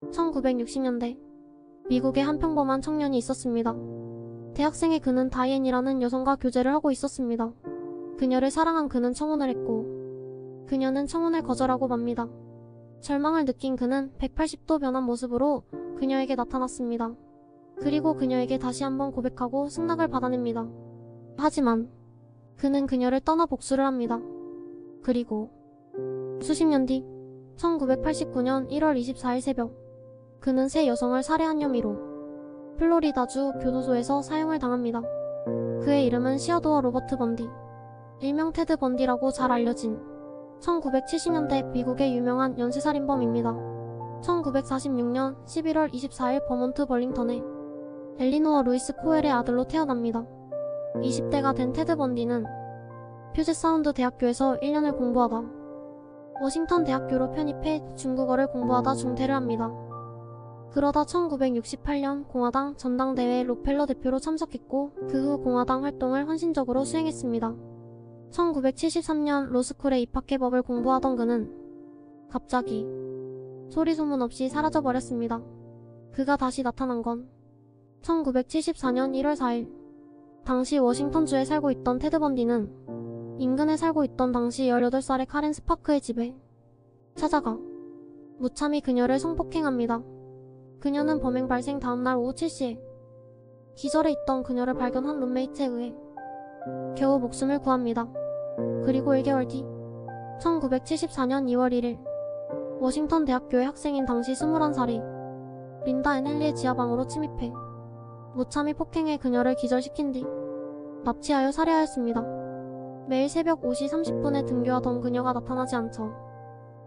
1960년대 미국에 한 평범한 청년이 있었습니다. 대학생의 그는 다이앤이라는 여성과 교제를 하고 있었습니다. 그녀를 사랑한 그는 청혼을 했고 그녀는 청혼을 거절하고 맙니다. 절망을 느낀 그는 180도 변한 모습으로 그녀에게 나타났습니다. 그리고 그녀에게 다시 한번 고백하고 승낙을 받아냅니다. 하지만 그는 그녀를 떠나 복수를 합니다. 그리고 수십 년 뒤 1989년 1월 24일 새벽 그는 새 여성을 살해한 혐의로 플로리다주 교도소에서 사형을 당합니다. 그의 이름은 시어도어 로버트 번디, 일명 테드 번디라고 잘 알려진 1970년대 미국의 유명한 연쇄살인범입니다. 1946년 11월 24일 버몬트 벌링턴의 엘리노어 루이스 코엘의 아들로 태어납니다. 20대가 된 테드 번디는 퓨젯 사운드 대학교에서 1년을 공부하다 워싱턴 대학교로 편입해 중국어를 공부하다 중퇴를 합니다. 그러다 1968년 공화당 전당대회 록펠러 대표로 참석했고 그 후 공화당 활동을 헌신적으로 수행했습니다. 1973년 로스쿨에 입학해 법을 공부하던 그는 갑자기 소리소문 없이 사라져버렸습니다. 그가 다시 나타난 건 1974년 1월 4일 당시 워싱턴주에 살고 있던 테드 번디는 인근에 살고 있던 당시 18살의 카렌 스파크의 집에 찾아가 무참히 그녀를 성폭행합니다. 그녀는 범행 발생 다음날 오후 7시에 기절해 있던 그녀를 발견한 룸메이트에 의해 겨우 목숨을 구합니다. 그리고 1개월 뒤 1974년 2월 1일 워싱턴 대학교의 학생인 당시 21살이 린다 앤 헨리의 지하방으로 침입해 무참히 폭행해 그녀를 기절시킨 뒤 납치하여 살해하였습니다. 매일 새벽 5시 30분에 등교하던 그녀가 나타나지 않자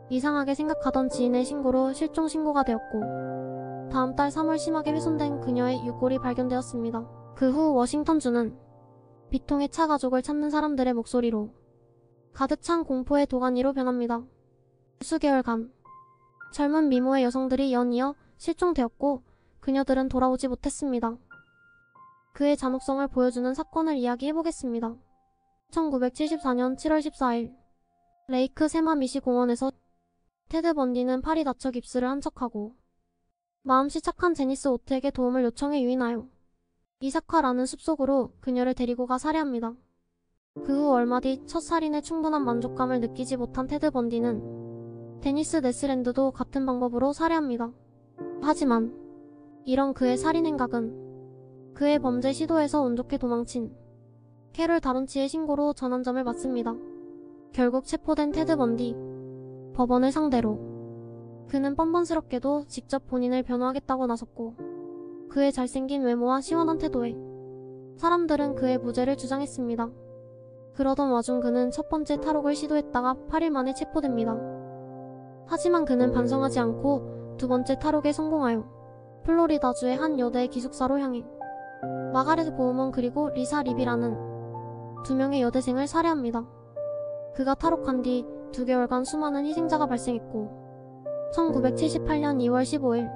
이상하게 생각하던 지인의 신고로 실종 신고가 되었고 다음 달 3월 심하게 훼손된 그녀의 유골이 발견되었습니다. 그 후 워싱턴주는 비통의 차 가족을 찾는 사람들의 목소리로 가득 찬 공포의 도가니로 변합니다. 수개월간 젊은 미모의 여성들이 연이어 실종되었고 그녀들은 돌아오지 못했습니다. 그의 잔혹성을 보여주는 사건을 이야기해보겠습니다. 1974년 7월 14일 레이크 세마미시 공원에서 테드 번디는 팔이 다쳐 깁스를 한 척하고 마음씨 착한 제니스 오트에게 도움을 요청해 유인하여 이사카라는 숲속으로 그녀를 데리고 가 살해합니다. 그 후 얼마 뒤 첫 살인에 충분한 만족감을 느끼지 못한 테드 번디는 데니스 네스랜드도 같은 방법으로 살해합니다. 하지만 이런 그의 살인 행각은 그의 범죄 시도에서 운 좋게 도망친 캐롤 다론치의 신고로 전환점을 맞습니다. 결국 체포된 테드 번디. 법원을 상대로 그는 뻔뻔스럽게도 직접 본인을 변호하겠다고 나섰고 그의 잘생긴 외모와 시원한 태도에 사람들은 그의 무죄를 주장했습니다. 그러던 와중 그는 첫 번째 탈옥을 시도했다가 8일 만에 체포됩니다. 하지만 그는 반성하지 않고 두 번째 탈옥에 성공하여 플로리다주의 한 여대의 기숙사로 향해 마가렛 보우먼 그리고 리사 립이라는 두 명의 여대생을 살해합니다. 그가 탈옥한 뒤 2개월간 수많은 희생자가 발생했고 1978년 2월 15일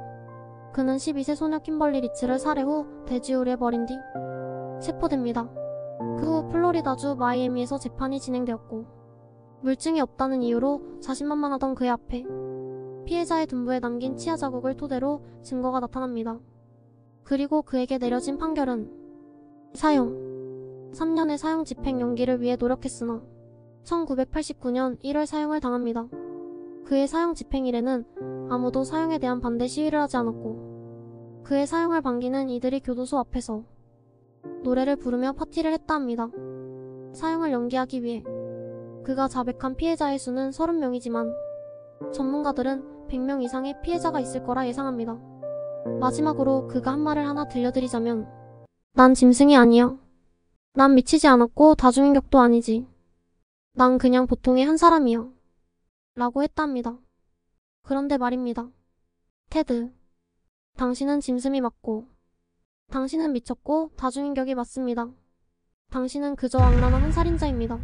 그는 12세 소녀 킴벌리 리츠를 살해 후 대지우리에 버린 뒤 체포됩니다. 그 후 플로리다주 마이애미에서 재판이 진행되었고 물증이 없다는 이유로 자신만만하던 그의 앞에 피해자의 둔부에 남긴 치아 자국을 토대로 증거가 나타납니다. 그리고 그에게 내려진 판결은 사형 3년의 사형 집행 연기를 위해 노력했으나 1989년 1월 사형을 당합니다. 그의 사형 집행일에는 아무도 사형에 대한 반대 시위를 하지 않았고 그의 사형을 반기는 이들이 교도소 앞에서 노래를 부르며 파티를 했다 합니다. 사형을 연기하기 위해 그가 자백한 피해자의 수는 30명이지만 전문가들은 100명 이상의 피해자가 있을 거라 예상합니다. 마지막으로 그가 한 말을 하나 들려드리자면 난 짐승이 아니야. 난 미치지 않았고 다중인격도 아니지. 난 그냥 보통의 한 사람이야. 라고 했답니다. 그런데 말입니다. 테드, 당신은 짐승이 맞고 당신은 미쳤고 다중인격이 맞습니다. 당신은 그저 악랄한 한 살인자입니다.